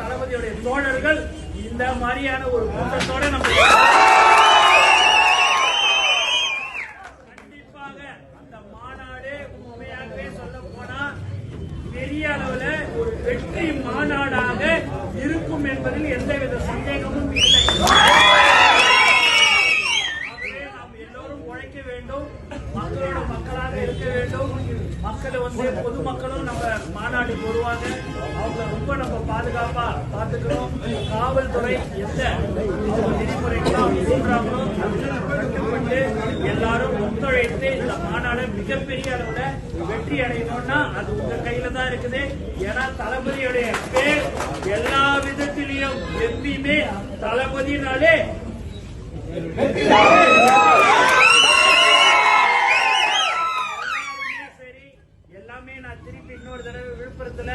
தளபதியுடைய தோழர்கள் இந்த மாதிரியான ஒரு கூட்டத்தோட நம்ம கண்டிப்பாக அந்த மாநாடு உண்மையாகவே சொல்ல போனா பெரிய அளவுல ஒரு வெற்றி மாநாடாக இருக்கும் என்பதில் எந்தவித சந்தேகமும் இல்லை. ஆகவே நாம் எல்லோரும் உழைக்க வேண்டும், மக்களோட மக்களாக இருக்க வேண்டும். மக்களை பொதுமக்களும் நம்ம நாட்டுக்கு வருவாங்க. அவங்க ரொம்ப நம்ம பாதுகாப்பா பாத்துக்கிறோம். காவல்துறை எந்த விதிமுறைகளும் சொல்றாங்களோ கட்டுப்பட்டு எல்லாரும் ஒத்துழைத்து இந்த மாநாடு மிகப்பெரிய அளவுல வெற்றி அடையணும்னா அது உங்க கையில தான் இருக்குது. ஏன்னா தளபதியுடைய பேர் எல்லா விதத்திலையும் எப்பயுமே தளபதினாலே எல்லாமே. நான் திருப்பி இன்னொரு தடவை விழுப்புரத்துல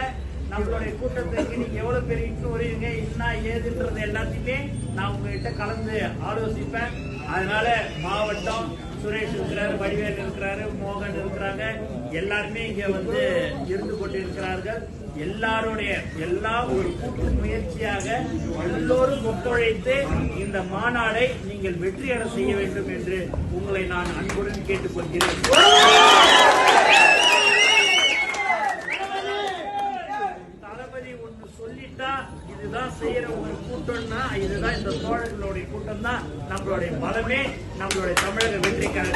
நம்மளுடைய கூட்டத்திற்கு நீங்க எவ்வளவு பேர் இட்டு வருவீங்க என்ன ஏதுன்றது எல்லாத்தையுமே நான் உங்ககிட்ட கலந்து ஆலோசிப்பேன். அதனால மாவட்டம் சுரேஷ் இருக்கிறாரு, வடிவேல் இருக்கிறாரு, மோகன் இருக்கிறாங்க, எல்லாருமே இங்க வந்து இருந்து கொண்டு இருக்கிறார்கள். எல்லாருடைய எல்லாம் ஒரு கூட்டு முயற்சியாக எல்லோரும் ஒத்துழைத்து இந்த மாநாடை நீங்கள் வெற்றியட செய்ய வேண்டும் என்று உங்களை நான் அன்புடன் கேட்டுக்கொள்கிறேன். தளபதி ஒன்று சொல்லிட்டா இதுதான் செய்யற ஒரு கூட்டம்னா இதுதான் இந்த தோழர்களுடைய கூட்டம் தான் நம்மளுடைய பலமே, நம்மளுடைய தமிழக வெற்றிக்காக.